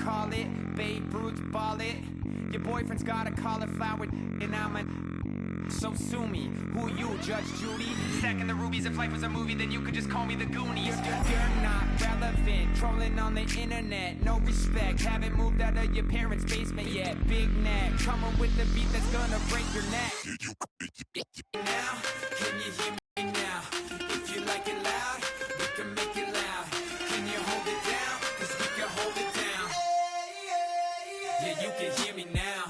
call it, Babe Ruth ball it. Your boyfriend's got a cauliflower and I'm a... So sue me, who you, Judge Judy? Stacking the rubies, if life was a movie, then you could just call me the Goonies. You're not relevant, trolling on the internet, no respect. Haven't moved out of your parents' basement yet. Big neck, coming with the beat that's gonna break your neck. Now, can you hear me now? If you like it loud, we can make it loud. Can you hold it down? 'Cause we can hold it down. Yeah, you can hear me now.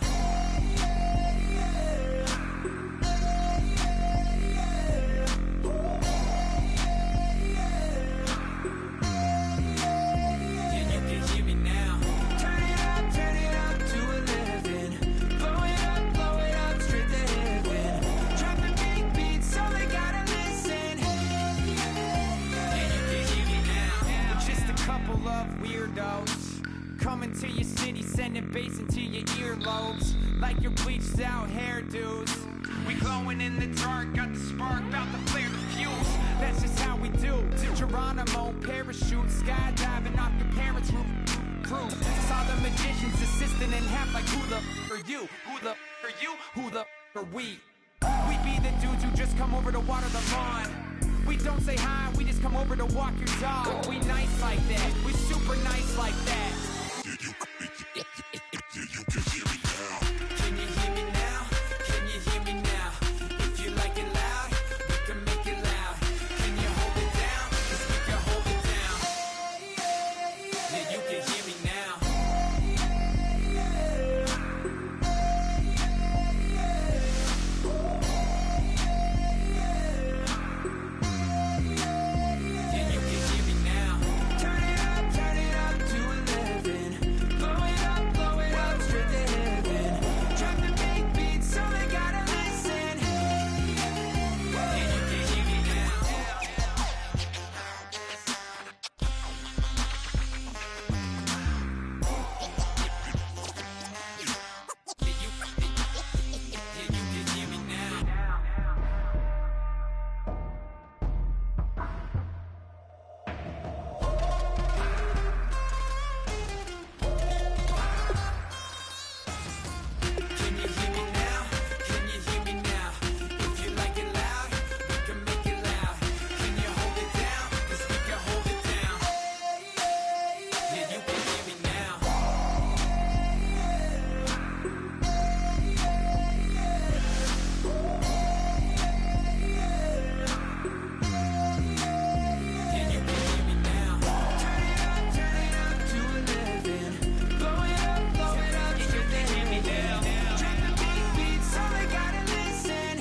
Coming to your city, sending bass into your earlobes, like your bleached out hairdos. We glowing in the dark, got the spark, about to flare the fuse. That's just how we do. Geronimo, parachute, skydiving off your parents' roof. Saw the magician's assistant in half, like who the are you? Who the are you? Who the are we? We be the dudes who just come over to water the lawn. We don't say hi, we just come over to walk your dog. We nice like that, we super nice like that. Can you hear me now? Can you hear me now? If you like it loud, we can make it loud. Can you hold it down? 'Cause we can hold it down. Yeah, you can hear me now. Yeah, you can hear me now. Turn it up to 11. Blow it up straight to heaven. Drop the big beat so they gotta listen. Yeah, you can hear me now. Yeah, you can hear me now. Can you hear me now? Can you hear me now? If you like it loud, we can make it loud. Can you hold it down? 'Cause we can hold it down. Yeah, you can hear me now. Yeah, you can hear me now. Turn it up to 11. Blow it up straight to heaven. Drop the big beat so they gotta listen.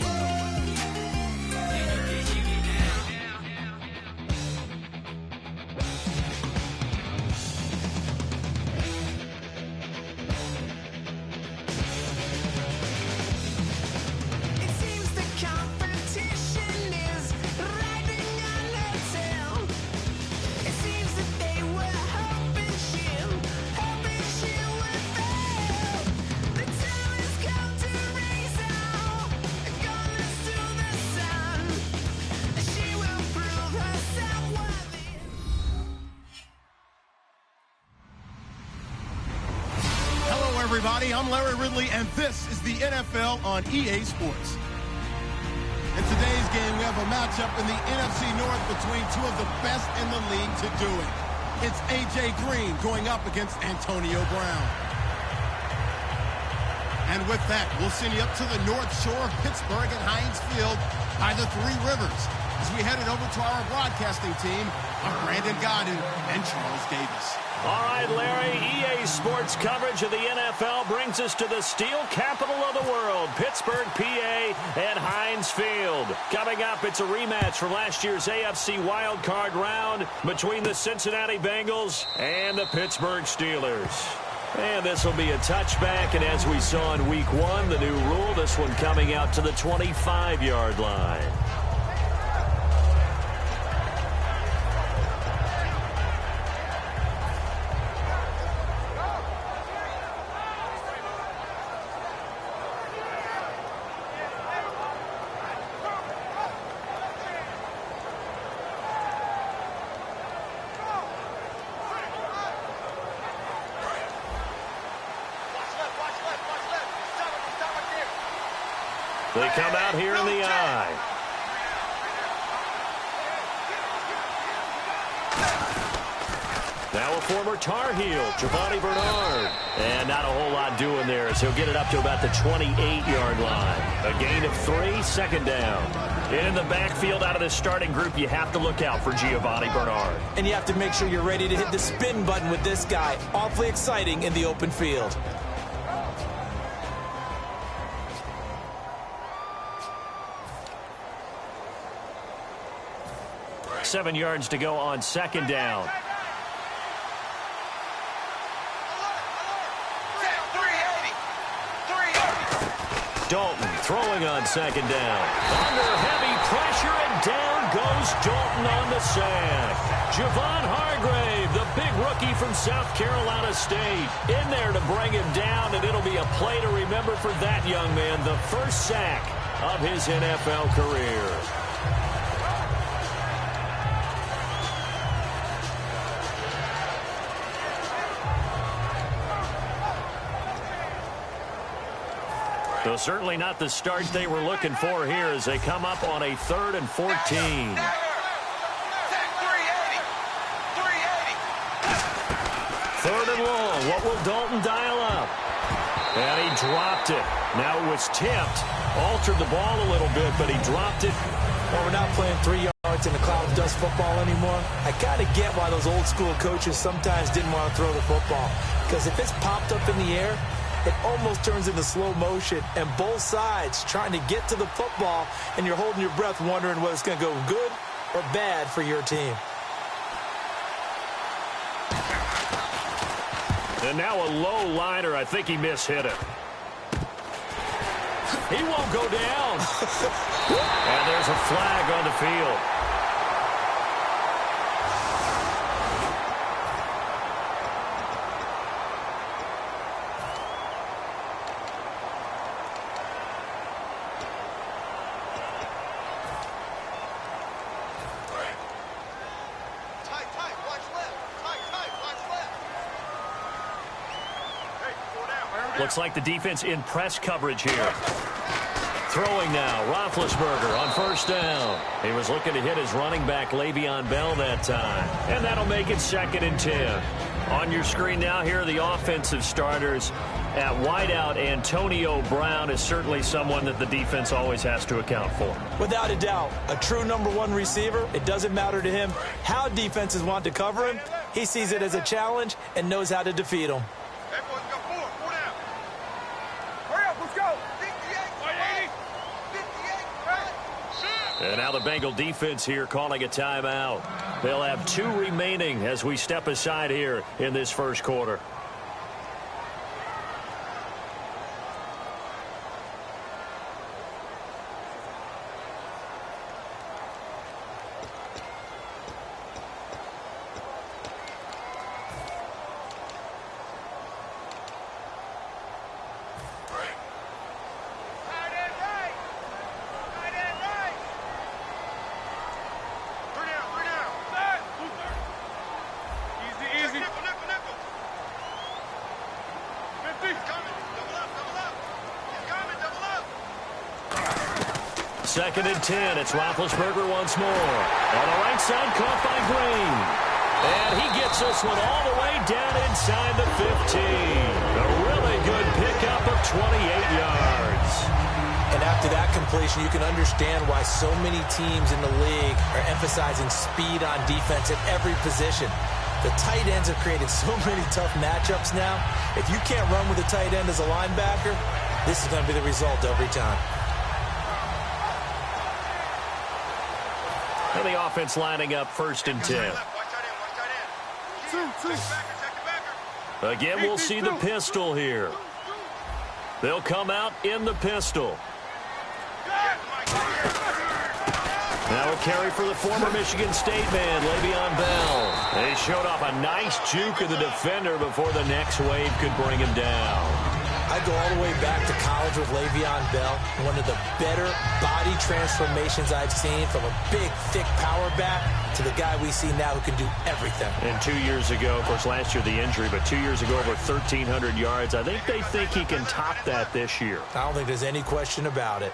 Yeah, you can hear me now. It seems the competition is riding on their tail. It seems that they were hoping she would fail. The time has come to raise all guns to the sun. She will prove herself worthy. Hello, everybody. I'm Larry Ridley, and this is the NFL on EA Sports. In today's game, we have a matchup in the NFC North between two of the best in the league to do it. It's A.J. Green going up against Antonio Brown. And with that, we'll send you up to the North Shore of Pittsburgh at Heinz Field by the Three Rivers as we head it over to our broadcasting team of Brandon Godin and Charles Davis. All right, Larry, EA Sports coverage of the NFL brings us to the steel capital of the world, Pittsburgh, PA, at Heinz Field. Coming up, it's a rematch from last year's AFC wildcard round between the Cincinnati Bengals and the Pittsburgh Steelers. And this will be a touchback, and as we saw in Week 1, the new rule, this one coming out to the 25-yard line. They come out here in the I. Now a former Tar Heel, Giovanni Bernard. And not a whole lot doing there as he'll get it up to about the 28-yard line. A gain of 3, second down. In the backfield out of the starting group, you have to look out for Giovanni Bernard. And you have to make sure you're ready to hit the spin button with this guy. Awfully exciting in the open field. Seven yards to go on second down. Dalton throwing on second down. Under heavy pressure, and down goes Dalton on the sack. Javon Hargrave, the big rookie from South Carolina State, in there to bring him down, and it'll be a play to remember for that young man, the first sack of his NFL career. So certainly not the start they were looking for here as they come up on a 3rd and 14. Third and long. What will Dalton dial up? And he dropped it. Now it was tipped. Altered the ball a little bit, but he dropped it. Well, we're not playing 3 yards in a cloud of dust football anymore. I kind of get why those old school coaches sometimes didn't want to throw the football. Because if it's popped up in the air, it almost turns into slow motion, and both sides trying to get to the football, and you're holding your breath wondering whether it's going to go good or bad for your team. And now a low liner. I think he mishit it. He won't go down. And there's a flag on the field. Looks like the defense in press coverage here. Throwing now, Roethlisberger on first down. He was looking to hit his running back, Le'Veon Bell, that time. And that'll make it 2nd and 10. On your screen now, here are the offensive starters. At wideout, Antonio Brown is certainly someone that the defense always has to account for. Without a doubt, a true #1 receiver. It doesn't matter to him how defenses want to cover him. He sees it as a challenge and knows how to defeat them. And now the Bengal defense here calling a timeout. They'll have 2 remaining as we step aside here in this first quarter. Second and 10. It's Roethlisberger once more. On the right side, caught by Green. And he gets this one all the way down inside the 15. A really good pickup of 28 yards. And after that completion, you can understand why so many teams in the league are emphasizing speed on defense at every position. The tight ends have created so many tough matchups now. If you can't run with a tight end as a linebacker, this is going to be the result every time. And the offense lining up 1st and 10. Again, we'll see the pistol here. They'll come out in the pistol. Now a carry for the former Michigan State man, Le'Veon Bell. They showed off a nice juke of the defender before the next wave could bring him down. I go all the way back to college with Le'Veon Bell. One of the better body transformations I've seen, from a big, thick power back to the guy we see now who can do everything. And 2 years ago, of course, last year the injury, but 2 years ago over 1,300 yards. I think they think he can top that this year. I don't think there's any question about it.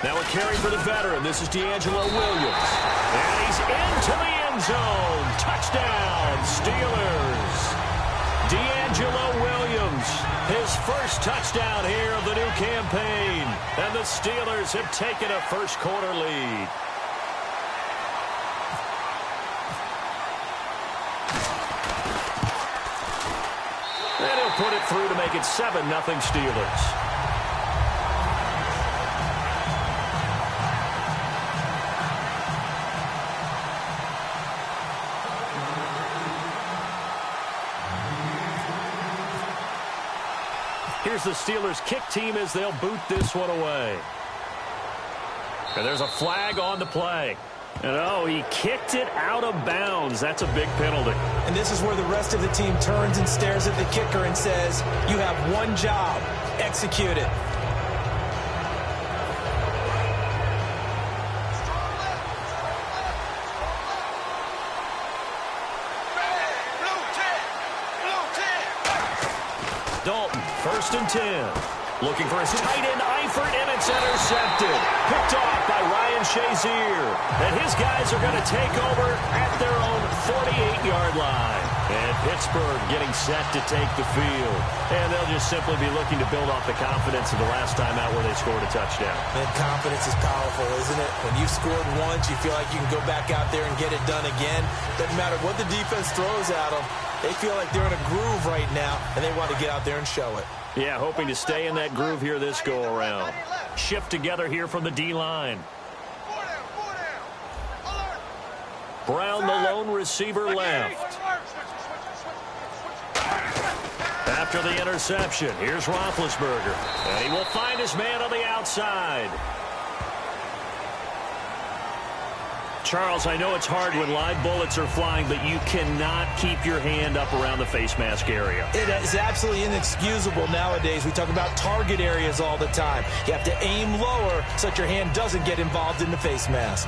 Now a carry for the veteran. This is D'Angelo Williams. And he's into the end zone. Touchdown, Steelers. D'Angelo Williams, his first touchdown here of the new campaign. And the Steelers have taken a first-quarter lead. And he'll put it through to make it 7-0 Steelers. Here's the Steelers kick team as they'll boot this one away. And there's a flag on the play. And oh, he kicked it out of bounds. That's a big penalty. And this is where the rest of the team turns and stares at the kicker and says, you have one job, execute it. Dalton, 1st and 10. Looking for his tight end, Eifert, and it's intercepted. Picked off by Ryan Shazier. And his guys are going to take over at their own 48-yard line. And Pittsburgh getting set to take the field. And they'll just simply be looking to build off the confidence of the last time out where they scored a touchdown. Man, confidence is powerful, isn't it? When you've scored once, you feel like you can go back out there and get it done again. Doesn't matter what the defense throws at them. They feel like they're in a groove right now, and they want to get out there and show it. Yeah, hoping to stay in that groove here this go-around. Shift together here from the D-line. Brown, the lone receiver, left. After the interception, here's Roethlisberger. And he will find his man on the outside. Charles, I know it's hard when live bullets are flying, but you cannot keep your hand up around the face mask area. It is absolutely inexcusable nowadays. We talk about target areas all the time. You have to aim lower so that your hand doesn't get involved in the face mask.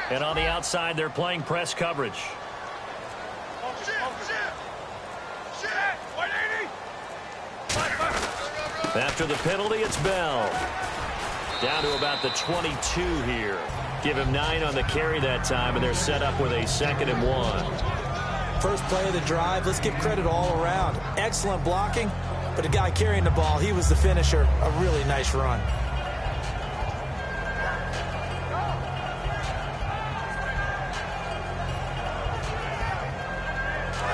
And on the outside, they're playing press coverage. After the penalty, it's Bell. Down to about the 22 here. Give him 9 on the carry that time, and they're set up with a 2nd and 1. First play of the drive, let's give credit all around. Excellent blocking, but the guy carrying the ball, he was the finisher. A really nice run.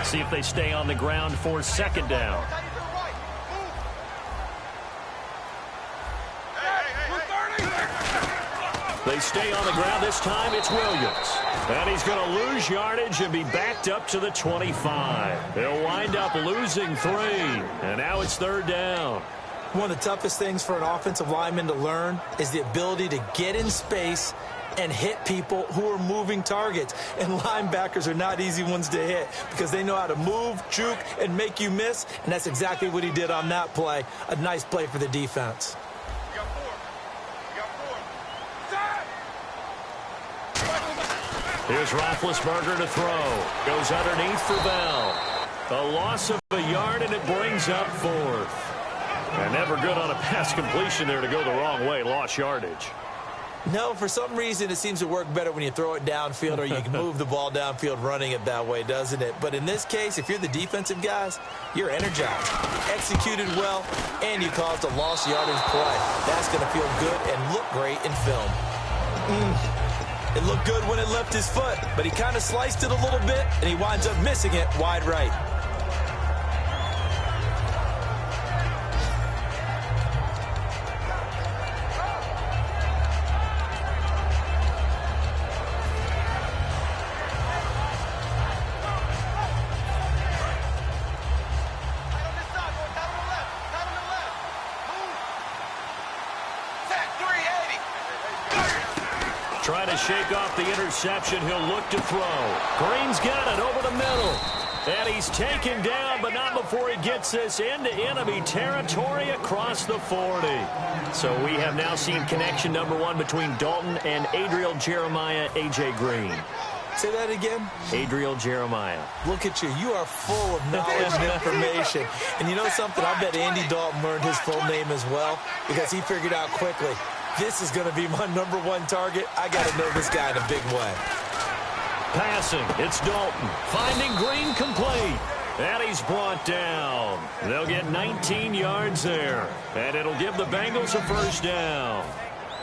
See if they stay on the ground for 2nd down. They stay on the ground. This time it's Williams. And he's going to lose yardage and be backed up to the 25. They'll wind up losing 3. And now it's 3rd down. One of the toughest things for an offensive lineman to learn is the ability to get in space and hit people who are moving targets. And linebackers are not easy ones to hit because they know how to move, juke, and make you miss. And that's exactly what he did on that play. A nice play for the defense. Here's Roethlisberger to throw. Goes underneath for Bell. A loss of a yard, and it brings up 4th. And never good on a pass completion there to go the wrong way. Lost yardage. No, for some reason it seems to work better when you throw it downfield or you can move the ball downfield running it that way, doesn't it? But in this case, if you're the defensive guys, you're energized, executed well, and you caused a lost yardage play. That's going to feel good and look great in film. It looked good when it left his foot, but he kind of sliced it a little bit, and he winds up missing it wide right. Trying to shake off the interception. He'll look to throw. Green's got it over the middle. And he's taken down, but not before he gets this into enemy territory across the 40. So we have now seen connection number 1 between Dalton and Adriel Jeremiah, A.J. Green. Say that again? Adriel Jeremiah. Look at you. You are full of knowledge and information. And you know something? I bet Andy Dalton learned his full name as well because he figured out quickly, this is going to be my number 1 target. I got to know this guy in a big way. Passing, it's Dalton, finding Green complete, and he's brought down. They'll get 19 yards there, and it'll give the Bengals a first down.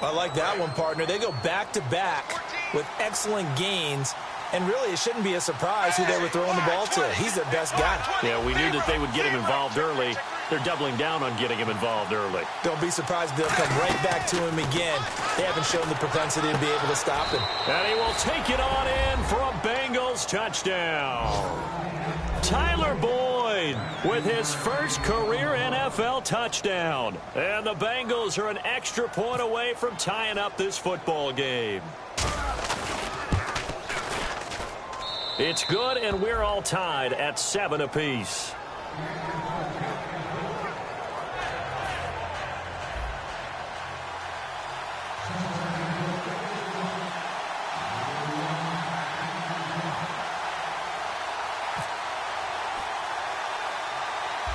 I like that one, partner. They go back-to-back with excellent gains, and really it shouldn't be a surprise who they were throwing the ball to. He's their best guy. Yeah, we knew that they would get him involved early. They're doubling down on getting him involved early. Don't be surprised if they'll come right back to him again. They haven't shown the propensity to be able to stop him. And he will take it on in for a Bengals touchdown. Tyler Boyd with his first career NFL touchdown. And the Bengals are an extra point away from tying up this football game. It's good, and we're all tied at 7 apiece.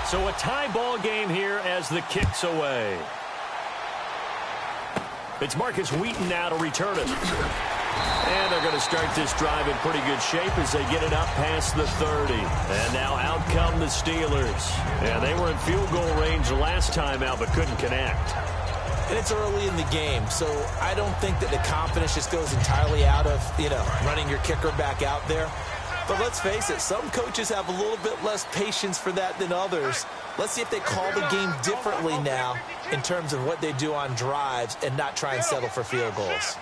So a tie ball game here as the kick's away. It's Marcus Wheaton now to return it. And they're going to start this drive in pretty good shape as they get it up past the 30. And now out come the Steelers. And they were in field goal range the last time out but couldn't connect. And it's early in the game, so I don't think that the confidence just goes entirely out of, running your kicker back out there. But let's face it, some coaches have a little bit less patience for that than others. Let's see if they call the game differently now in terms of what they do on drives and not try and settle for field goals.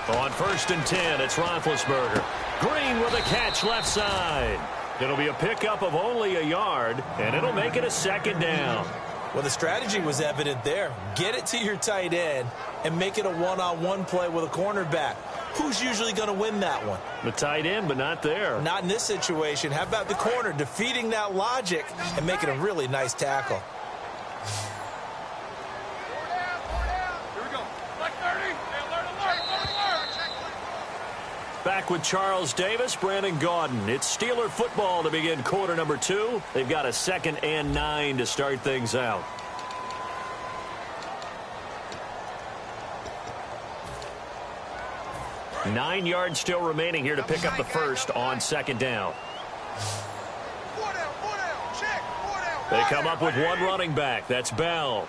On 1st and 10, it's Roethlisberger. Green with a catch left side. It'll be a pickup of only a yard, and it'll make it a 2nd down. Well, the strategy was evident there. Get it to your tight end and make it a one-on-one play with a cornerback. Who's usually going to win that one? The tight end, but not there. Not in this situation. How about the corner defeating that logic and making a really nice tackle? Back with Charles Davis, Brandon Gaudin. It's Steeler football to begin quarter number 2. They've got a 2nd and 9 to start things out. Nine yards still remaining here to pick up the first on 2nd down. They come up with one running back. That's Bell.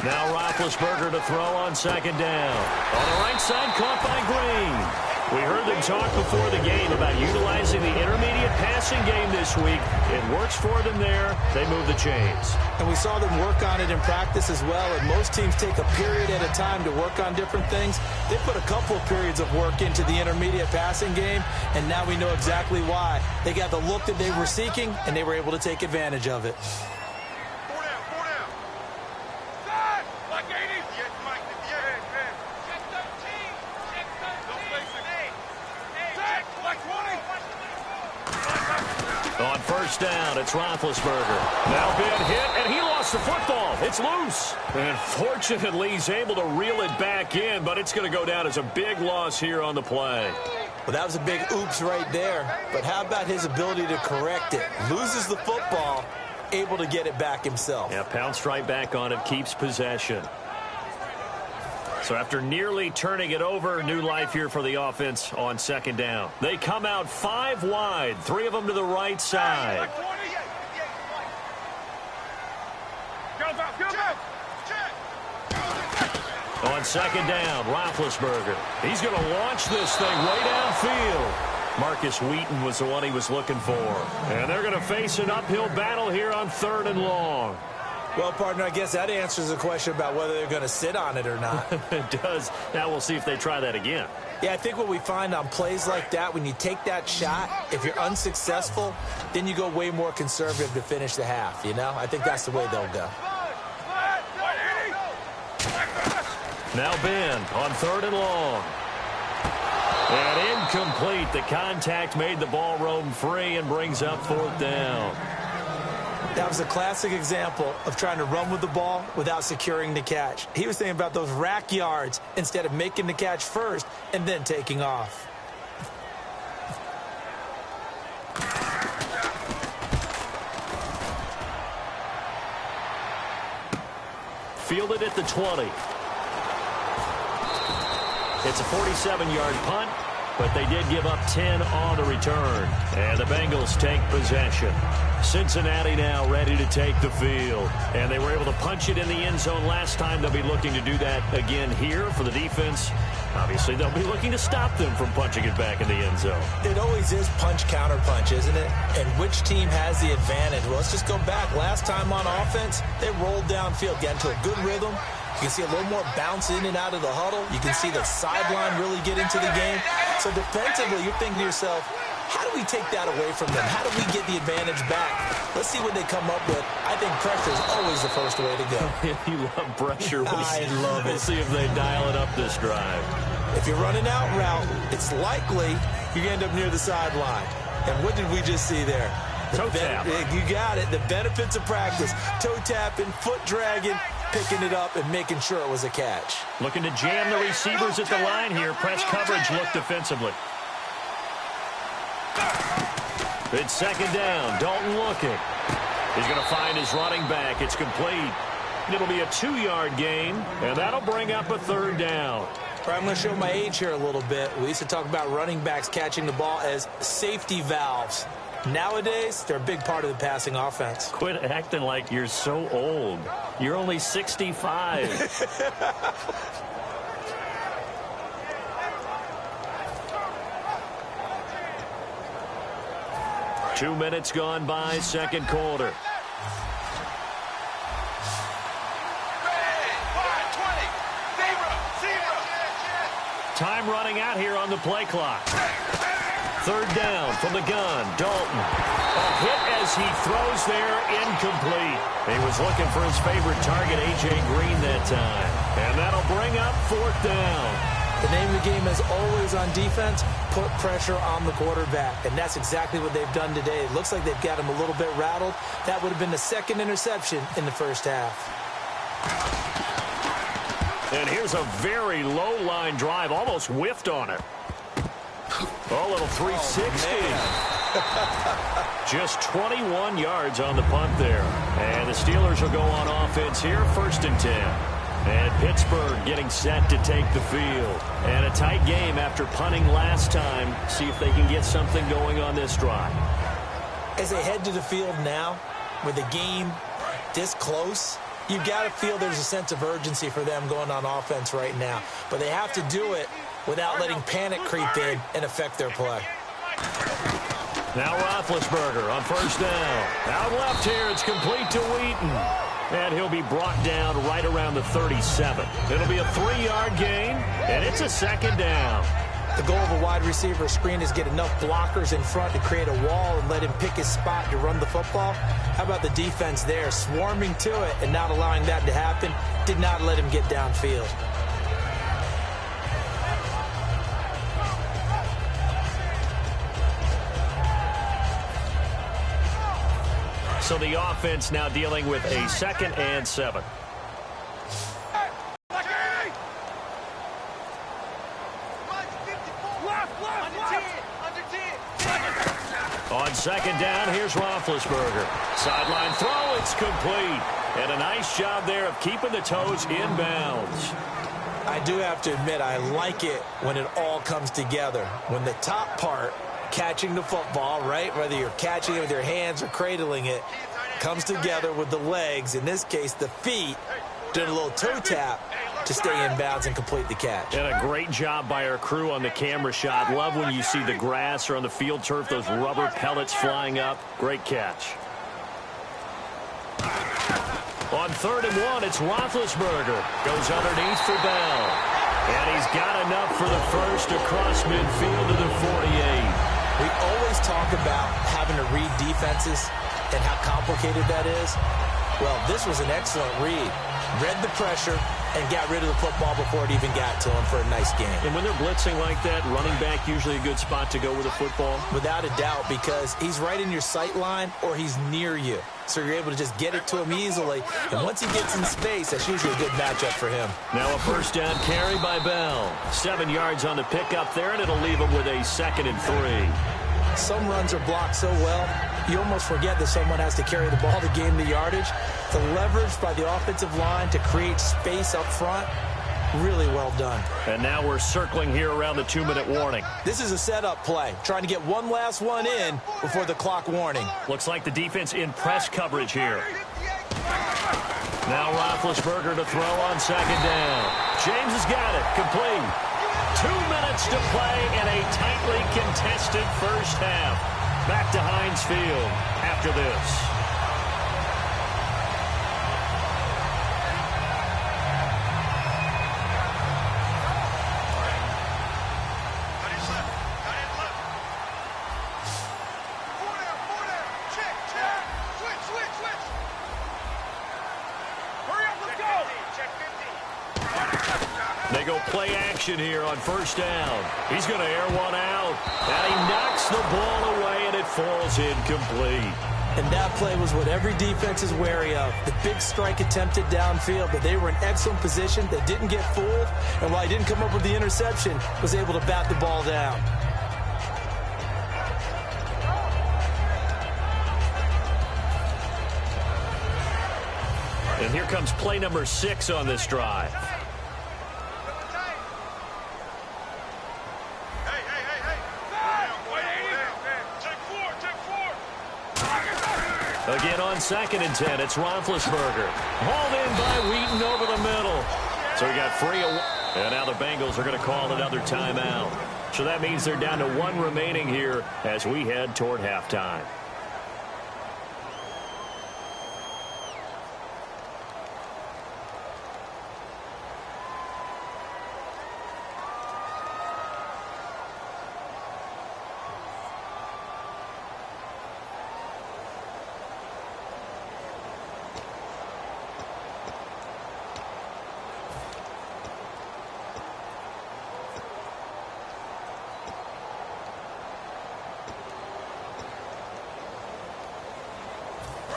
Now Roethlisberger to throw on 2nd down. On the right side, caught by Green. We heard them talk before the game about utilizing the intermediate passing game this week. It works for them there. They move the chains. And we saw them work on it in practice as well. And most teams take a period at a time to work on different things. They put a couple of periods of work into the intermediate passing game, and now we know exactly why. They got the look that they were seeking, and they were able to take advantage of it. On 1st down, it's Roethlisberger. Now been hit, and he lost the football. It's loose. And fortunately, he's able to reel it back in, but it's going to go down as a big loss here on the play. Well, that was a big oops right there. But how about his ability to correct it? Loses the football, able to get it back himself. Yeah, pounced right back on it, keeps possession. So after nearly turning it over, new life here for the offense on 2nd down. They come out 5 wide, 3 of them to the right side. On 2nd down, Roethlisberger. He's going to launch this thing way downfield. Marcus Wheaton was the one he was looking for. And they're going to face an uphill battle here on 3rd and long. Well, partner, I guess that answers the question about whether they're going to sit on it or not. It does. Now we'll see if they try that again. Yeah, I think what we find on plays like that, when you take that shot, if you're unsuccessful, then you go way more conservative to finish the half, I think that's the way they'll go. Now Ben on 3rd and long. And incomplete. The contact made the ball roam free and brings up 4th down. That was a classic example of trying to run with the ball without securing the catch. He was thinking about those rack yards instead of making the catch first and then taking off. Fielded at the 20. It's a 47-yard punt, but they did give up 10 on the return. And the Bengals take possession. Cincinnati now ready to take the field. And they were able to punch it in the end zone last time. They'll be looking to do that again here for the defense. Obviously, they'll be looking to stop them from punching it back in the end zone. It always is punch-counter-punch, isn't it? And which team has the advantage? Well, let's just go back. Last time on offense, they rolled downfield, got into a good rhythm. You can see a little more bounce in and out of the huddle. You can see the sideline really get into the game. So defensively, you're thinking to yourself, how do we take that away from them? How do we get the advantage back? Let's see what they come up with. I think pressure is always the first way to go. You love pressure. I love it. We'll see if they dial it up this drive. If you're running out route, it's likely you're going to end up near the sideline. And what did we just see there? Toe tap. You got it. The benefits of practice. Toe tapping, foot dragging, picking it up, and making sure it was a catch. Looking to jam the receivers at the line here. Press coverage look defensively. It's 2nd down. Dalton looking. He's going to find his running back. It's complete. It'll be a 2-yard gain, and that'll bring up a 3rd down. I'm going to show my age here a little bit. We used to talk about running backs catching the ball as safety valves. Nowadays, they're a big part of the passing offense. Quit acting like you're so old. You're only 65. 2 minutes gone by, 2nd quarter. Time running out here on the play clock. 3rd down from the gun. Dalton. A hit as he throws there, incomplete. He was looking for his favorite target, A.J. Green, that time. And that'll bring up 4th down. The name of the game is always on defense, put pressure on the quarterback. And that's exactly what they've done today. It looks like they've got him a little bit rattled. That would have been the 2nd interception in the first half. And here's a very low-line drive, almost whiffed on it. Oh, little 360. Just 21 yards on the punt there. And the Steelers will go on offense here, 1st and 10. And Pittsburgh getting set to take the field. And a tight game after punting last time. See if they can get something going on this drive. As they head to the field now, with the game this close, you've got to feel there's a sense of urgency for them going on offense right now. But they have to do it without letting panic creep in and affect their play. Now Roethlisberger on 1st down. Out left here, it's complete to Wheaton. And he'll be brought down right around the 37. It'll be a 3-yard gain, and it's a 2nd down. The goal of a wide receiver screen is get enough blockers in front to create a wall and let him pick his spot to run the football. How about the defense there, swarming to it and not allowing that to happen? Did not let him get downfield. So the offense now dealing with a 2nd and 7. On 2nd down, here's Roethlisberger. Sideline throw, it's complete. And a nice job there of keeping the toes in bounds. I do have to admit, I like it when it all comes together. When the top part, catching the football, right, whether you're catching it with your hands or cradling it, comes together with the legs, in this case the feet, doing a little toe tap to stay in bounds and complete the catch. And a great job by our crew on the camera shot. Love when you see the grass or on the field turf, those rubber pellets flying up. Great catch. On 3rd and 1, it's Roethlisberger. Goes underneath for Bell. And he's got enough for the first across midfield to the 48. We always talk about having to read defenses and how complicated that is. Well, this was an excellent read. Read the pressure and got rid of the football before it even got to him for a nice game. And when they're blitzing like that, running back usually a good spot to go with the football? Without a doubt, because he's right in your sight line or he's near you. So you're able to just get it to him easily. And once he gets in space, that's usually a good matchup for him. Now a first down carry by Bell. 7 yards on the pickup there, and it'll leave him with a 2nd and 3. Some runs are blocked so well, you almost forget that someone has to carry the ball to gain the yardage. The leverage by the offensive line to create space up front, really well done. And now we're circling here around the 2-minute warning. This is a setup play, trying to get one last one in before the clock warning. Looks like the defense in press coverage here. Now Roethlisberger to throw on 2nd down. James has got it, complete. 2 minutes to play in a tightly contested first half. Back to Heinz Field after this. They go play action here on first down. He's going to air one out. And he knocks the ball away, and it falls incomplete. And that play was what every defense is wary of. The big strike attempted downfield, but they were in excellent position. They didn't get fooled. And while he didn't come up with the interception, was able to bat the ball down. And here comes play number 6 on this drive. Again on 2nd and 10, it's Roethlisberger. Hauled in by Wheaton over the middle. So he got free. And now the Bengals are going to call another timeout. So that means they're down to 1 remaining here as we head toward halftime.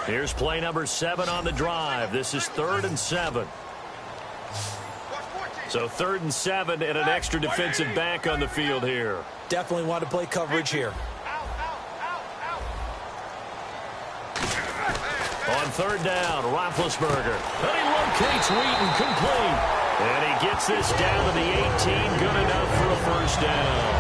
Here's play number 7 on the drive. This is 3rd and 7. So 3rd and 7 and an extra defensive back on the field here. Definitely want to play coverage here. On 3rd down, Roethlisberger. And he locates Wheaton, complete. And he gets this down to the 18, good enough for a first down.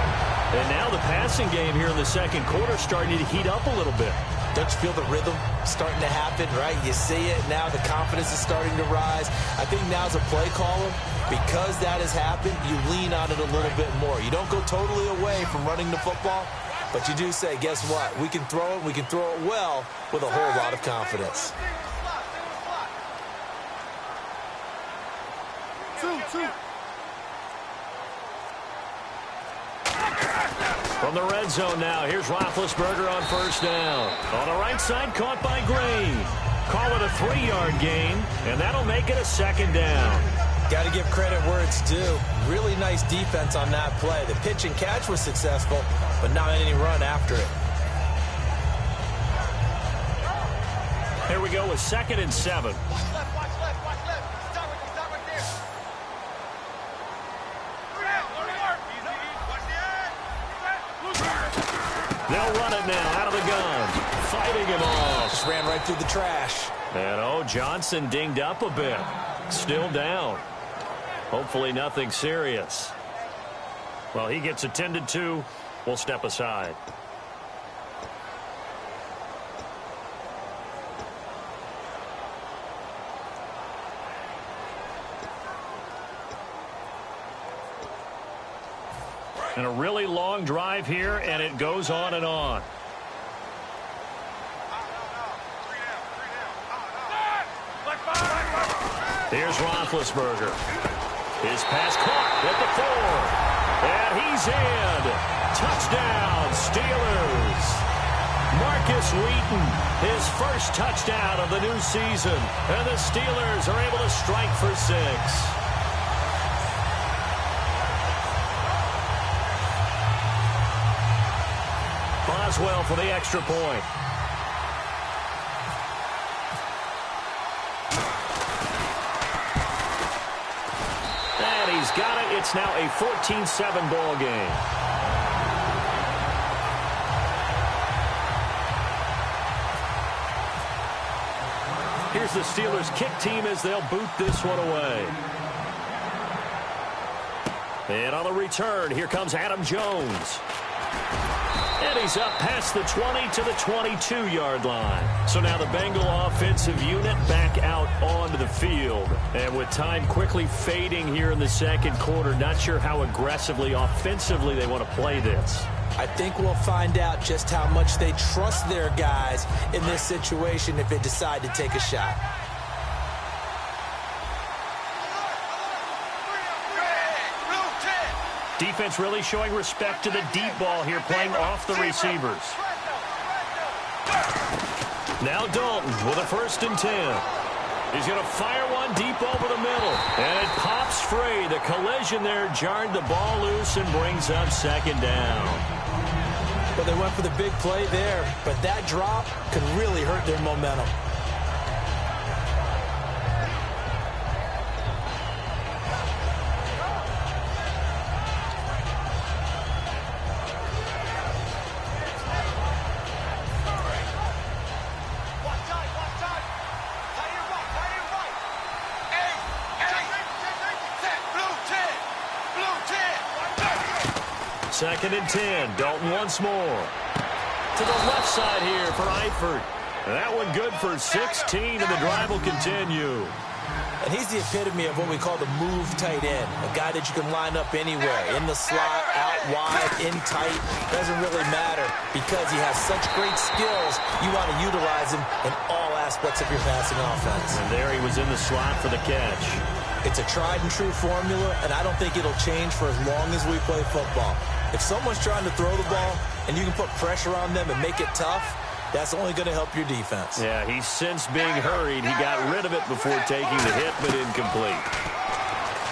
And now the passing game here in the 2nd quarter starting to heat up a little bit. Don't you feel the rhythm starting to happen, right? You see it now, the confidence is starting to rise. I think now's a play caller. Because that has happened, you lean on it a little bit more. You don't go totally away from running the football, but you do say, guess what? We can throw it, we can throw it well with a whole lot of confidence. From the red zone now, here's Roethlisberger on 1st down. On the right side, caught by Green. Call it a 3-yard gain, and that'll make it a 2nd down. Got to give credit where it's due. Really nice defense on that play. The pitch and catch was successful, but not any run after it. Here we go with 2nd and 7. They'll run it now out of the gun. Fighting him off. Just ran right through the trash. And Johnson dinged up a bit. Still down. Hopefully nothing serious. Well, he gets attended to. We'll step aside. And a really long drive here, and it goes on and on. Here's Roethlisberger. His pass caught at the 4. And he's in. Touchdown, Steelers. Marcus Wheaton, his first touchdown of the new season. And the Steelers are able to strike for 6. Boswell for the extra point. And he's got it. It's now a 14-7 ball game. Here's the Steelers kick team as they'll boot this one away. And on the return, here comes Adam Jones. And he's up past the 20 to the 22-yard line. So now the Bengal offensive unit back out onto the field. And with time quickly fading here in the second quarter, not sure how aggressively, offensively they want to play this. I think we'll find out just how much they trust their guys in this situation if they decide to take a shot. Defense really showing respect to the deep ball here, playing off the receivers. Now Dalton with a 1st and 10. He's going to fire one deep over the middle. And it pops free. The collision there jarred the ball loose and brings up 2nd down. Well, they went for the big play there, but that drop could really hurt their momentum. Second and 10. Dalton once more. To the left side here for Eifert. That one good for 16, and the drive will continue. And he's the epitome of what we call the move tight end. A guy that you can line up anywhere. In the slot, out wide, in tight. Doesn't really matter because he has such great skills. You want to utilize him in all aspects of your passing offense. And there he was in the slot for the catch. It's a tried and true formula, and I don't think it'll change for as long as we play football. If someone's trying to throw the ball and you can put pressure on them and make it tough, that's only going to help your defense. Yeah, he's since being hurried. He got rid of it before taking the hit, but incomplete.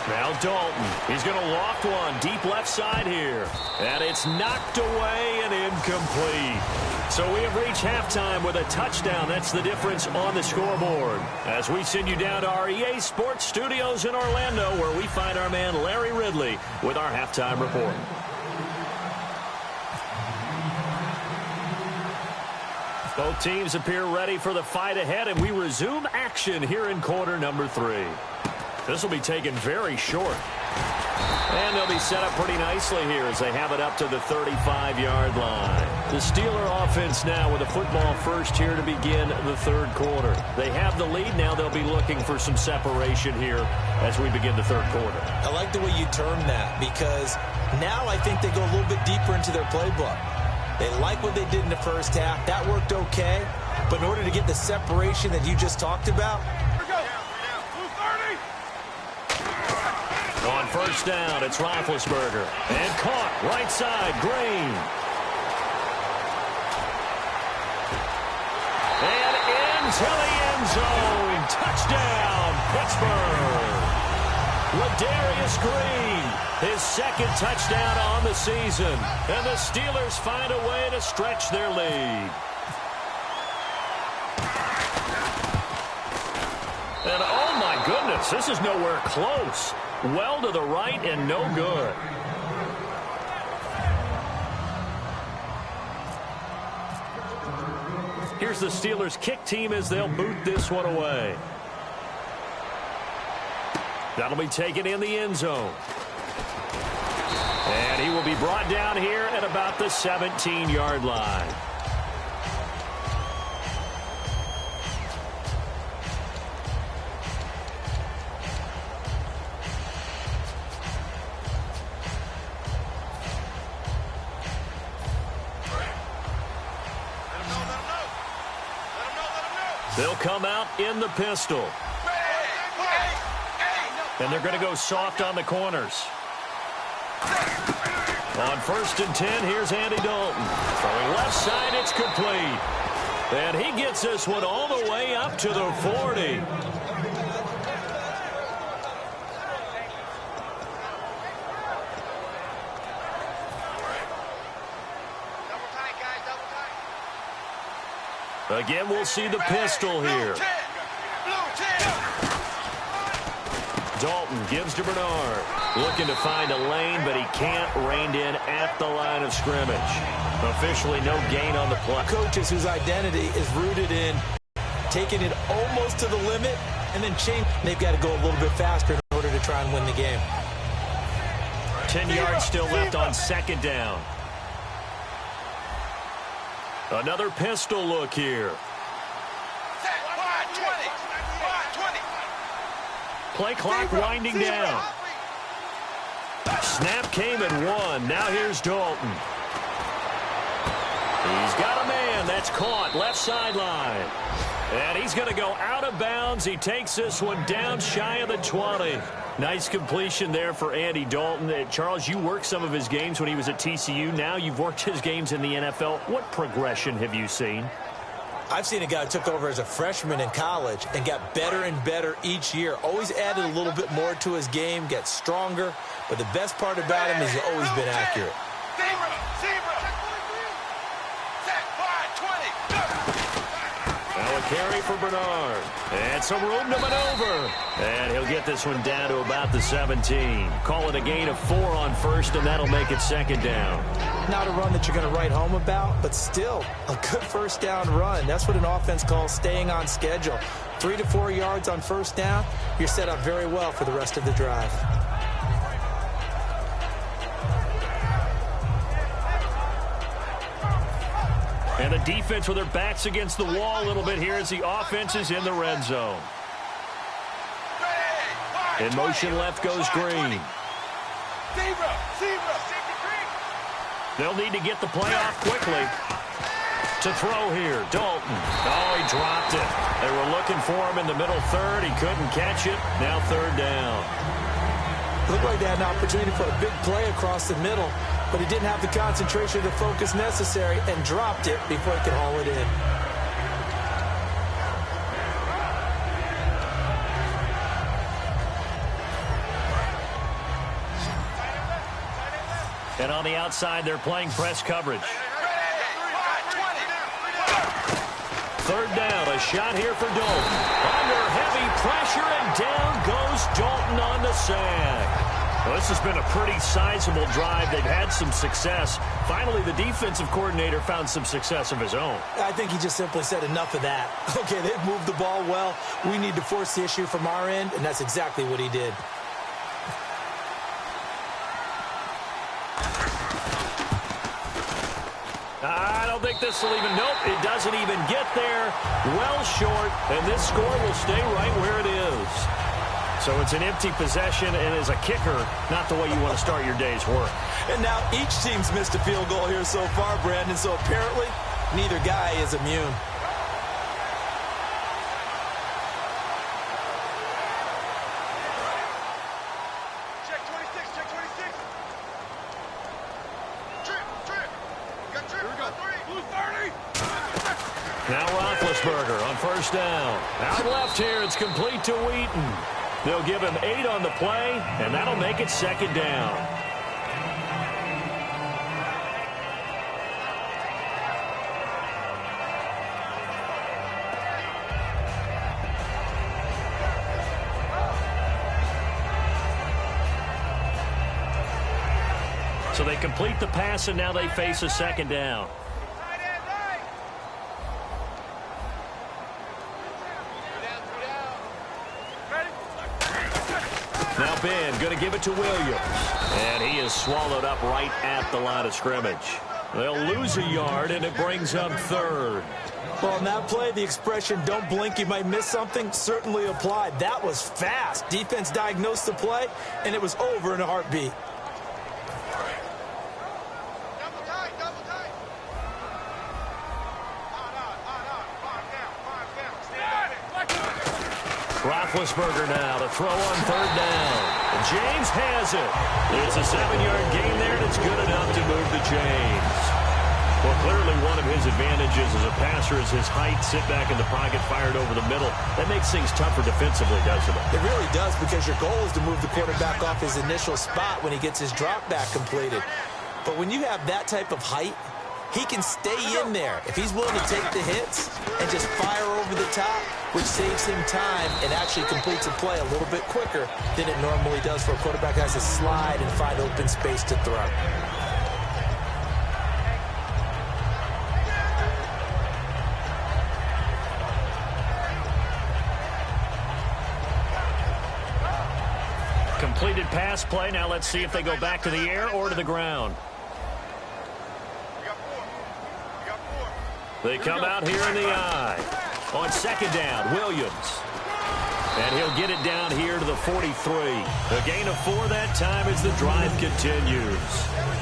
Now Dalton. He's going to loft one deep left side here. And it's knocked away and incomplete. So we have reached halftime with a touchdown. That's the difference on the scoreboard. As we send you down to our EA Sports Studios in Orlando, where we find our man Larry Ridley with our halftime report. Both teams appear ready for the fight ahead, and we resume action here in quarter number 3. This will be taken very short. And they'll be set up pretty nicely here as they have it up to the 35-yard line. The Steeler offense now with a football first here to begin the third quarter. They have the lead. Now they'll be looking for some separation here as we begin the third quarter. I like the way you term that because now I think they go a little bit deeper into their playbook. They like what they did in the first half. That worked okay. But in order to get the separation that you just talked about, on first down, it's Roethlisberger. And caught right side, Green. And into the end zone. Touchdown, Pittsburgh. Ladarius Green, his second touchdown on the season. And the Steelers find a way to stretch their lead. And oh my goodness, this is nowhere close. Well to the right and no good. Here's the Steelers kick team as they'll boot this one away. That'll be taken in the end zone. And he will be brought down here at about the 17-yard line. They'll come out in the pistol. And they're going to go soft on the corners. On 1st and 10, here's Andy Dalton. Throwing left side, it's complete. And he gets this one all the way up to the 40. Again, we'll see the pistol here. Dalton gives to Bernard. Looking to find a lane, but he can't. Reined in at the line of scrimmage. Officially no gain on the play. Coaches whose identity is rooted in taking it almost to the limit and then change. They've got to go a little bit faster in order to try and win the game. 10 yards still left on 2nd down. Another pistol look here. Play clock winding down. Snap came and won. Now here's Dalton. He's got a man. That's caught. Left sideline. And he's going to go out of bounds. He takes this one down shy of the 20. Nice completion there for Andy Dalton. Charles, you worked some of his games when he was at TCU. Now you've worked his games in the NFL. What progression have you seen? I've seen a guy who took over as a freshman in college and got better and better each year. Always added a little bit more to his game, gets stronger. But the best part about him is he's always been accurate. Now a carry for Bernard. And some room to maneuver. And he'll get this one down to about the 17. Call it a gain of 4 on 1st, and that'll make it 2nd down. Not a run that you're going to write home about, but still a good 1st down run. That's what an offense calls staying on schedule. 3 to 4 yards on 1st down, you're set up very well for the rest of the drive. And the defense with their backs against the wall a little bit here as the offense is in the red zone. In motion left goes Green. They'll need to get the play off quickly. To throw here, Dalton. Oh, he dropped it. They were looking for him in the middle 3rd. He couldn't catch it. Now 3rd down. Looked like they had an opportunity for a big play across the middle, but he didn't have the concentration or the focus necessary and dropped it before he could haul it in. And on the outside, they're playing press coverage. 3rd down, a shot here for Dalton. Under heavy pressure, and down goes Dalton on the sack. Well, this has been a pretty sizable drive. They've had some success. Finally, the defensive coordinator found some success of his own. I think he just simply said enough of that. Okay, they've moved the ball well. We need to force the issue from our end, and that's exactly what he did. I don't think this will even, nope, it doesn't even get there. Well short, and this score will stay right where it is. So it's an empty possession, and as a kicker, not the way you want to start your day's work. And now each team's missed a field goal here so far, Brandon, so apparently neither guy is immune. Now Roethlisberger on 1st down. Out left here, it's complete to Wheaton. They'll give him 8 on the play, and that'll make it 2nd down. So they complete the pass, and now they face a 2nd down. Now Ben going to give it to Williams. And he is swallowed up right at the line of scrimmage. They'll lose a yard, and it brings up 3rd. Well, on that play, the expression, don't blink, you might miss something, certainly applied. That was fast. Defense diagnosed the play, and it was over in a heartbeat. Roethlisberger now to throw on third down. And James has it. It's a 7-yard gain there, and it's good enough to move the chains. Well, clearly one of his advantages as a passer is his height, sit back in the pocket, fired over the middle. That makes things tougher defensively, doesn't it? It really does, because your goal is to move the quarterback off his initial spot when he gets his drop back completed. But when you have that type of height, he can stay in there if he's willing to take the hits and just fire over the top, which saves him time and actually completes a play a little bit quicker than it normally does for a quarterback who has to slide and find open space to throw. Completed pass play. Now let's see if they go back to the air or to the ground. They come out here in the eye. On second down, Williams. And he'll get it down here to the 43. A gain of 4 that time as the drive continues.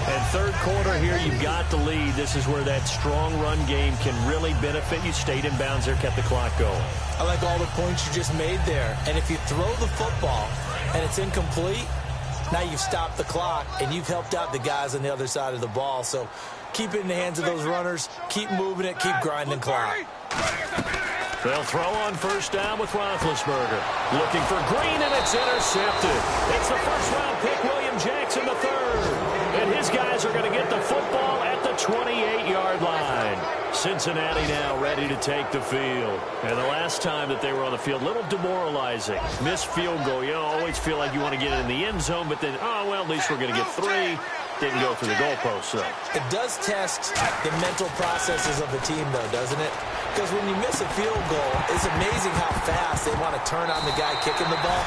And third quarter here, you've got the lead. This is where that strong run game can really benefit you. Stayed in bounds there, kept the clock going. I like all the points you just made there. And if you throw the football and it's incomplete, now you've stopped the clock and you've helped out the guys on the other side of the ball. So keep it in the hands of those runners. Keep moving it. Keep grinding clock. They'll throw on first down with Roethlisberger. Looking for Green, and it's intercepted. It's the first-round pick, William Jackson, the third. And his guys are going to get the football at the 28-yard line. Cincinnati now ready to take the field. And the last time that they were on the field, a little demoralizing. Missed field goal. You always feel like you want to get it in the end zone, but then, oh, well, at least we're going to get 3. Didn't go through the goalpost, though. It does test the mental processes of a team, though, doesn't it? Because when you miss a field goal, it's amazing how fast they want to turn on the guy kicking the ball.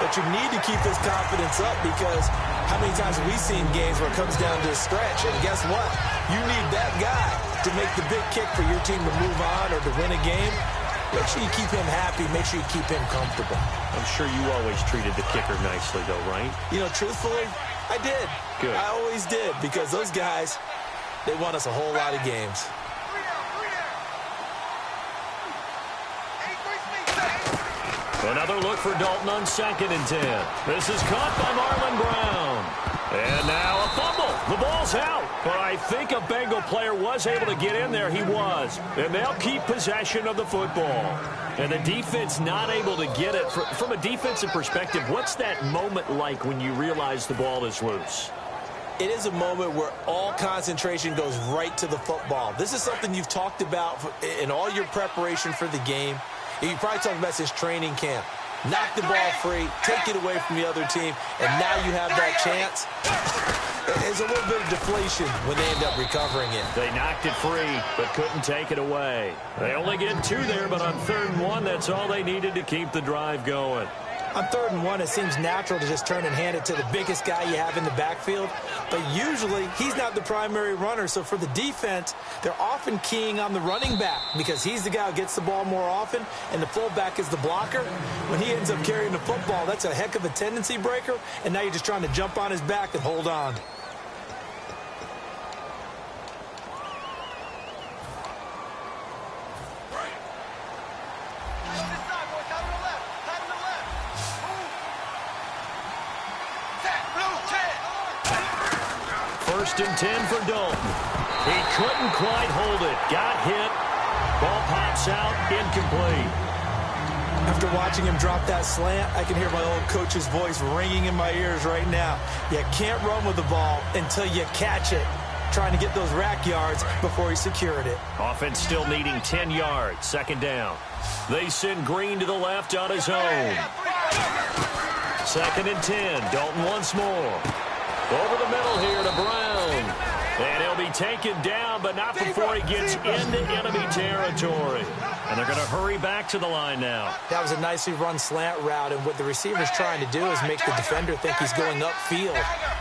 But you need to keep this confidence up, because how many times have we seen games where it comes down to a stretch? And guess what? You need that guy to make the big kick for your team to move on or to win a game. Make sure you keep him happy. Make sure you keep him comfortable. I'm sure you always treated the kicker nicely, though, right? You know, truthfully, I did. Good. I always did, because those guys, they won us a whole lot of games. Another look for Dalton on 2nd and 10. This is caught by Marlon Brown. And now a fumble. The ball's out. But I think a Bengal player was able to get in there. He was. And they'll keep possession of the football. And the defense not able to get it. From a defensive perspective, what's that moment like when you realize the ball is loose? It is a moment where all concentration goes right to the football. This is something you've talked about in all your preparation for the game. You probably talked about this training camp. Knock the ball free, take it away from the other team, and now you have that chance. There's a little bit of deflation when they end up recovering it. They knocked it free, but couldn't take it away. They only get 2 there, but on 3rd and 1, that's all they needed to keep the drive going. On 3rd and 1, it seems natural to just turn and hand it to the biggest guy you have in the backfield. But usually, he's not the primary runner. So for the defense, they're often keying on the running back, because he's the guy who gets the ball more often, and the fullback is the blocker. When he ends up carrying the football, that's a heck of a tendency breaker, and now you're just trying to jump on his back and hold on. First and 10 for Dalton. He couldn't quite hold it. Got hit. Ball pops out. Incomplete. After watching him drop that slant, I can hear my old coach's voice ringing in my ears right now. You can't run with the ball until you catch it. Trying to get those rack yards before he secured it. Offense still needing 10 yards. 2nd down. They send Green to the left on his own. 2nd and 10. Dalton once more. Over the middle here to Brown. And he'll be taken down, but not before he gets into enemy territory. And they're going to hurry back to the line now. That was a nicely run slant route, and what the receiver's trying to do is make the defender think he's going upfield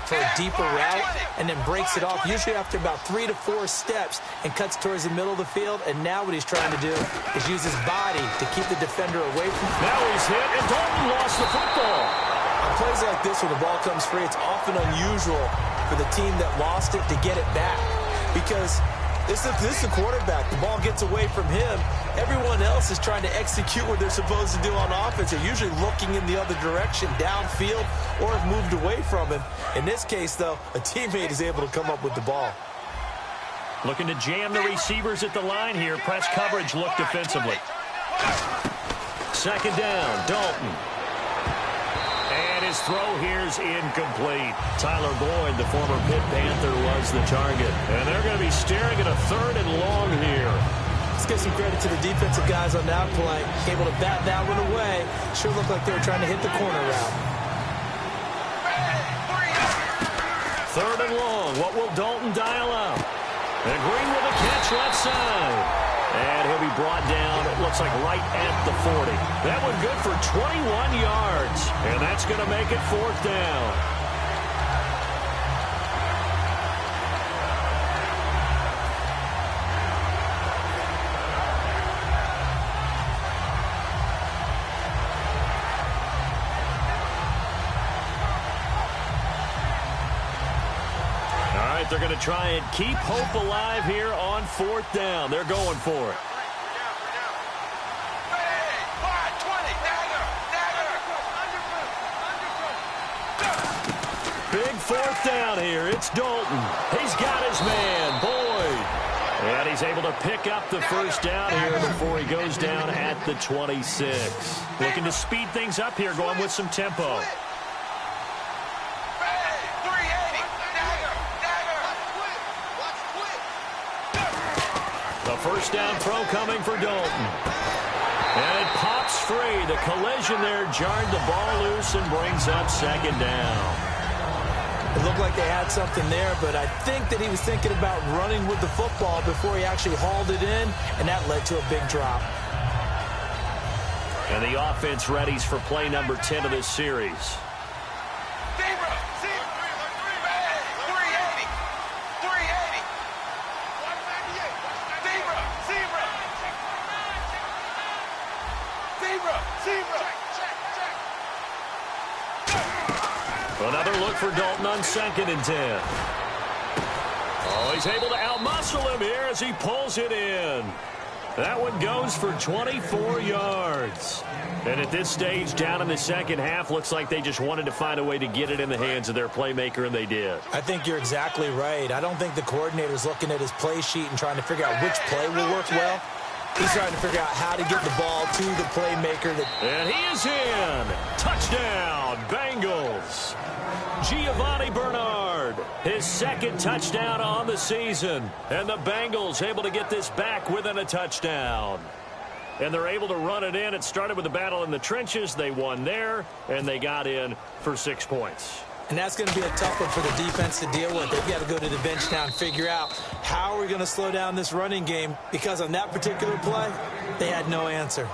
for a deeper route, and then breaks it off, usually after about 3 to 4 steps, and cuts towards the middle of the field. And now what he's trying to do is use his body to keep the defender away from him. Now he's hit, and Dalton lost the football. On plays like this, when the ball comes free, it's often unusual for the team that lost it to get it back, because this is the quarterback. The ball gets away from him, everyone else is trying to execute what they're supposed to do on offense. They're usually looking in the other direction, downfield, or have moved away from him. In this case, though, a teammate is able to come up with the ball. Looking to jam the receivers at the line here. Press coverage look defensively. Second down, Dalton. And his throw here's incomplete. Tyler Boyd, the former Pitt Panther, was the target. And they're going to be staring at a 3rd and long here. Let's give some credit to the defensive guys on that play. Able to bat that one away. Sure looked like they were trying to hit the corner route. 3rd and long. What will Dalton dial up? And Green with a catch left side. And he'll be brought down, it looks like right at the 40. That one good for 21 yards. And that's going to make it 4th down. They're going to try and keep hope alive here on 4th down. They're going for it. Big 4th down here. It's Dalton. He's got his man, Boyd. And he's able to pick up the 1st down here before he goes down at the 26. Looking to speed things up here, going with some tempo. The 1st down throw coming for Dalton. And it pops free. The collision there jarred the ball loose and brings up 2nd down. It looked like they had something there, but I think that he was thinking about running with the football before he actually hauled it in, and that led to a big drop. And the offense readies for play number 10 of this series. Another look for Dalton on 2nd and 10. Oh, he's able to outmuscle him here as he pulls it in. That one goes for 24 yards. And at this stage, down in the second half, looks like they just wanted to find a way to get it in the hands of their playmaker, and they did. I think you're exactly right. I don't think the coordinator's looking at his play sheet and trying to figure out which play will work well. He's trying to figure out how to get the ball to the playmaker. And he is in. Touchdown, Bengals. Giovanni Bernard, his 2nd touchdown on the season. And the Bengals able to get this back within a touchdown. And they're able to run it in. It started with a battle in the trenches. They won there, and they got in for 6 points. And that's going to be a tough one for the defense to deal with. They've got to go to the bench now and figure out how are we going to slow down this running game, because on that particular play, they had no answer.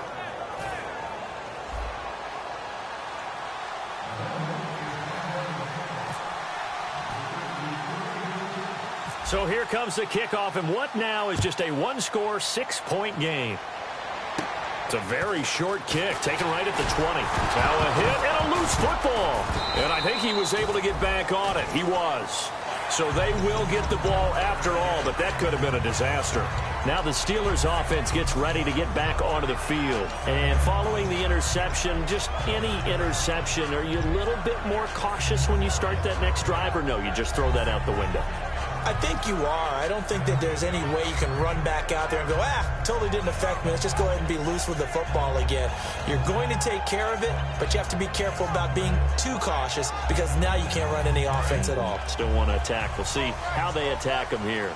So here comes the kickoff, and what now is just a 1-score, 6-point game. It's a very short kick, taken right at the 20. Now a hit and a loose football. And I think he was able to get back on it. He was. So they will get the ball after all, but that could have been a disaster. Now the Steelers offense gets ready to get back onto the field. And following the interception, just any interception, are you a little bit more cautious when you start that next drive, or no, you just throw that out the window? I think you are. I don't think that there's any way you can run back out there and go, totally didn't affect me. Let's just go ahead and be loose with the football again. You're going to take care of it, but you have to be careful about being too cautious, because now you can't run any offense at all. Still want to attack. We'll see how they attack them here.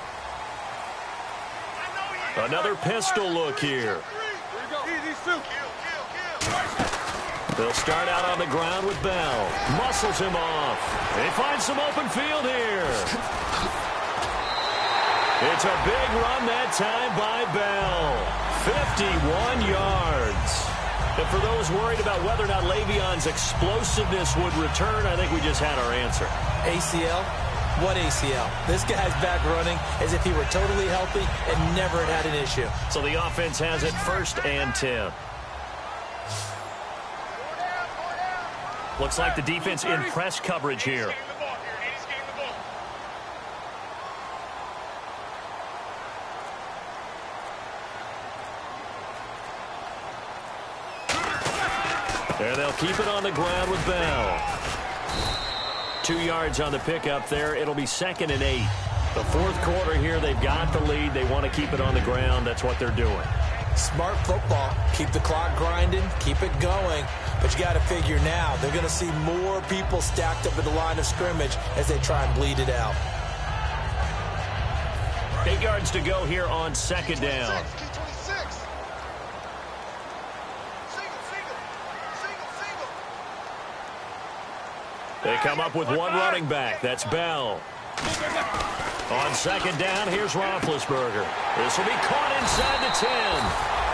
Another pistol look here. They'll start out on the ground with Bell. Muscles him off. They find some open field here. It's a big run that time by Bell. 51 yards. And for those worried about whether or not Le'Veon's explosiveness would return, I think we just had our answer. ACL? What ACL? This guy's back running as if he were totally healthy and never had an issue. So the offense has it 1st and 10. Looks like the defense in press coverage here. And they'll keep it on the ground with Bell. 2 yards on the pickup there. It'll be 2nd and 8. The fourth quarter here, they've got the lead. They want to keep it on the ground. That's what they're doing. Smart football. Keep the clock grinding. Keep it going. But you got to figure now, they're going to see more people stacked up at the line of scrimmage as they try and bleed it out. 8 yards to go here on 2nd down. They come up with one running back. That's Bell. On 2nd down, here's Roethlisberger. This will be caught inside the 10.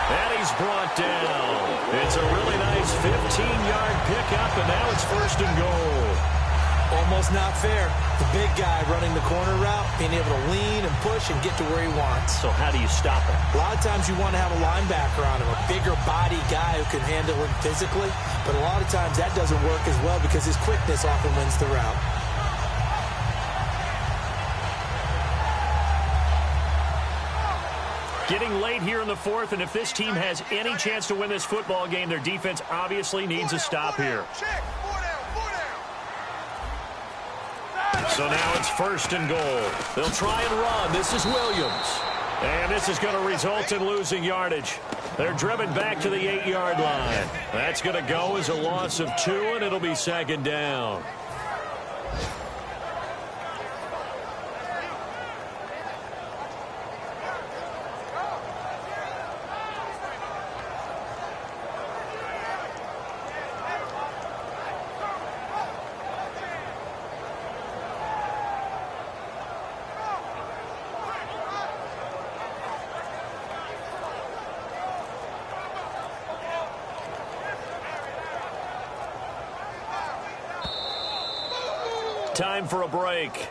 And he's brought down. It's a really nice 15-yard pickup, and now it's 1st and goal. Almost not fair. The big guy running the corner route, being able to lean and push and get to where he wants. So how do you stop him? A lot of times you want to have a linebacker on him, a bigger body guy who can handle him physically. But a lot of times that doesn't work as well because his quickness often wins the route. Getting late here in the fourth, and if this team has any chance to win this football game, their defense obviously needs a stop here. So now it's 1st and goal. They'll try and run. This is Williams. And this is going to result in losing yardage. They're driven back to the 8-yard line. That's going to go as a loss of 2, and it'll be 2nd down. Time for a break.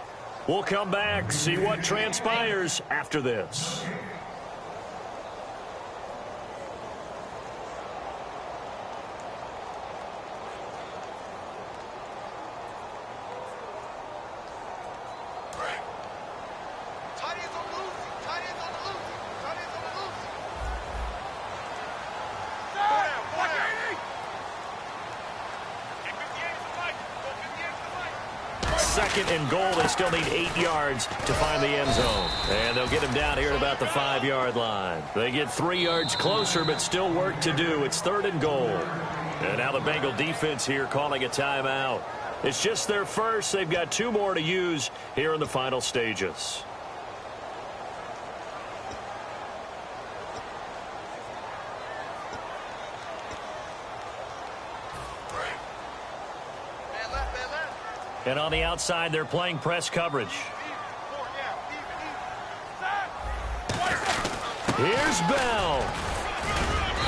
We'll come back, see what transpires after this. Second and goal. They still need 8 yards to find the end zone. And they'll get him down here at about the 5-yard line. They get 3 yards closer, but still work to do. It's 3rd and goal. And now the Bengal defense here calling a timeout. It's just their first. They've got 2 more to use here in the final stages. And on the outside, they're playing press coverage. Here's Bell.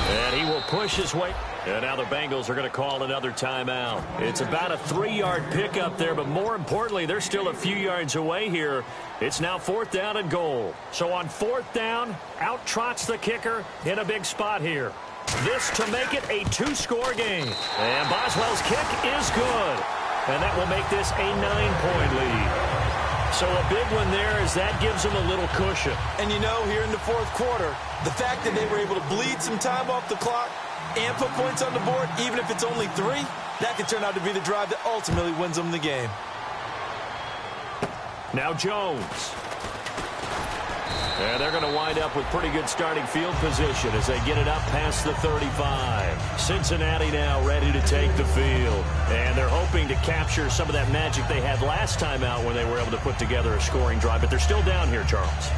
And he will push his way. And now the Bengals are going to call another timeout. It's about a 3-yard pickup there, but more importantly, they're still a few yards away here. It's now 4th down and goal. So on 4th down, out trots the kicker in a big spot here. This to make it a 2-score game. And Boswell's kick is good. And that will make this a 9-point lead. So a big one there as that gives them a little cushion. And you know, here in the fourth quarter, the fact that they were able to bleed some time off the clock and put points on the board, even if it's only 3, that could turn out to be the drive that ultimately wins them the game. Now Jones. And they're going to wind up with pretty good starting field position as they get it up past the 35. Cincinnati now ready to take the field. And they're hoping to capture some of that magic they had last time out when they were able to put together a scoring drive. But they're still down here, Charles.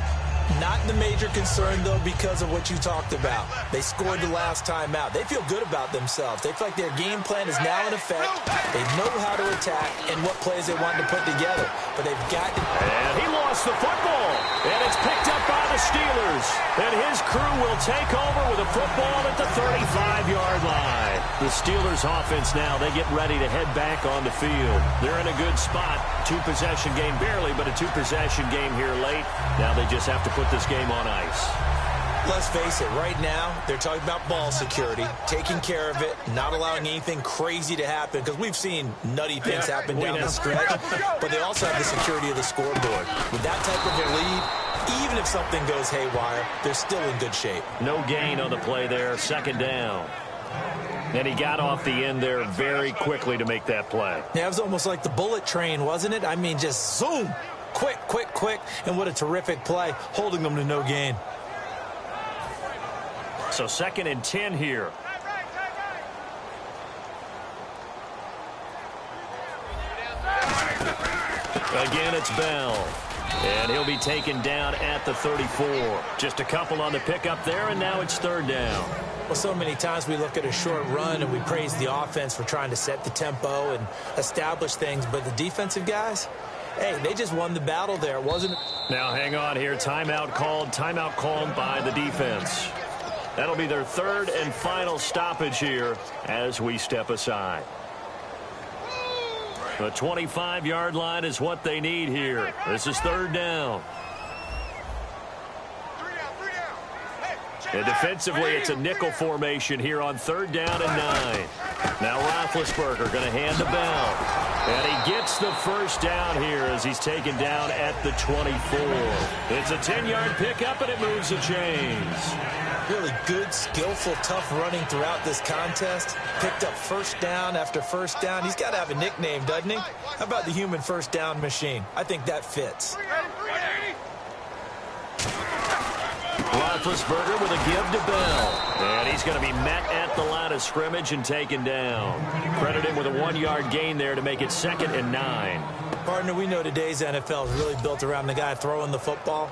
Not the major concern, though, because of what you talked about. They scored the last time out. They feel good about themselves. They feel like their game plan is now in effect. They know how to attack and what plays they want to put together. But they've got to... And he lost the football. And it's picked up by the Steelers. And his crew will take over with a football at the 35-yard line. The Steelers offense now, they get ready to head back on the field. They're in a good spot. 2-possession game barely, but a 2-possession game here late. Now they just have to put this game on ice. Let's face it, right now, they're talking about ball security, taking care of it, not allowing anything crazy to happen, because we've seen nutty things happen down the stretch, but they also have the security of the scoreboard. With that type of a lead, even if something goes haywire, they're still in good shape. No gain on the play there, 2nd down. And he got off the end there very quickly to make that play. Yeah, it was almost like the bullet train, wasn't it? I mean, just zoom. Quick, quick, quick. And what a terrific play, holding them to no gain. So 2nd and 10 here. Again, it's Bell. And he'll be taken down at the 34. Just a couple on the pickup there, and now it's 3rd down. Well, so many times we look at a short run and we praise the offense for trying to set the tempo and establish things. But the defensive guys, hey, they just won the battle there, wasn't it? Now hang on here. Timeout called by the defense. That'll be their 3rd and final stoppage here as we step aside. The 25-yard line is what they need here. This is 3rd down. And defensively, it's a nickel formation here on 3rd down and 9. Now Roethlisberger going to hand the bell. And he gets the 1st down here as he's taken down at the 24. It's a 10-yard pickup, and it moves the chains. Really good, skillful, tough running throughout this contest. Picked up 1st down after 1st down. He's got to have a nickname, doesn't he? How about the human 1st down machine? I think that fits. Roethlisberger with a give to Bell. And he's going to be met at the line of scrimmage and taken down. Credit him with a 1-yard gain there to make it 2nd and 9. Partner, we know today's NFL is really built around the guy throwing the football.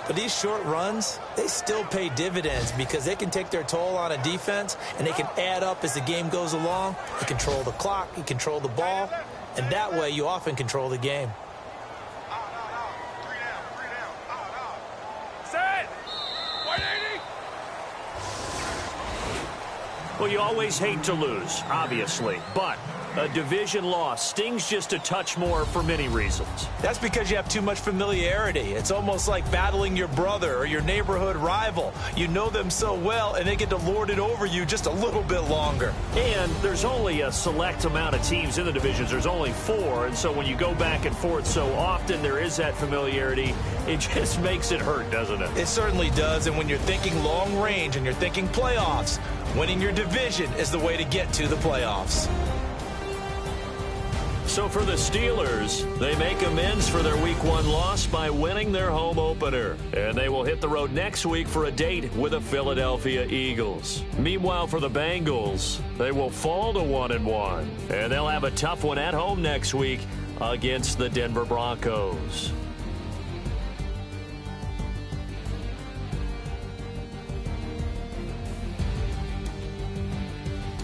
But these short runs, they still pay dividends because they can take their toll on a defense and they can add up as the game goes along. You control the clock, you control the ball, and that way you often control the game. Well, you always hate to lose, obviously, but a division loss stings just a touch more for many reasons. That's because you have too much familiarity. It's almost like battling your brother or your neighborhood rival. You know them so well, and they get to lord it over you just a little bit longer. And there's only a select amount of teams in the divisions. There's only 4, and so when you go back and forth so often, there is that familiarity. It just makes it hurt, doesn't it? It certainly does, and when you're thinking long range and you're thinking playoffs, winning your division is the way to get to the playoffs. So for the Steelers, they make amends for their Week 1 loss by winning their home opener. And they will hit the road next week for a date with the Philadelphia Eagles. Meanwhile, for the Bengals, they will fall to 1-1. And they'll have a tough one at home next week against the Denver Broncos.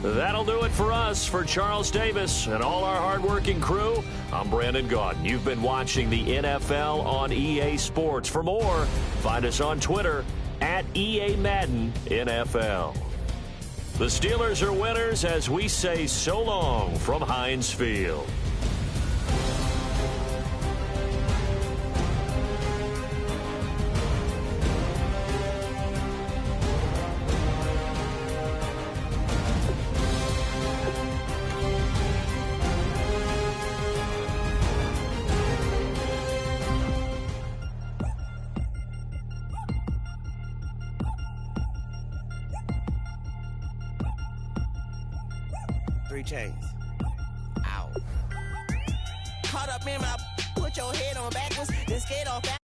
That'll do it for us. For Charles Davis and all our hardworking crew, I'm Brandon Gaudin. You've been watching the NFL on EA Sports. For more, find us on Twitter at EA Madden NFL. The Steelers are winners as we say so long from Heinz Field. Chains. Ow. Caught up in my, put your head on backwards, then skate off.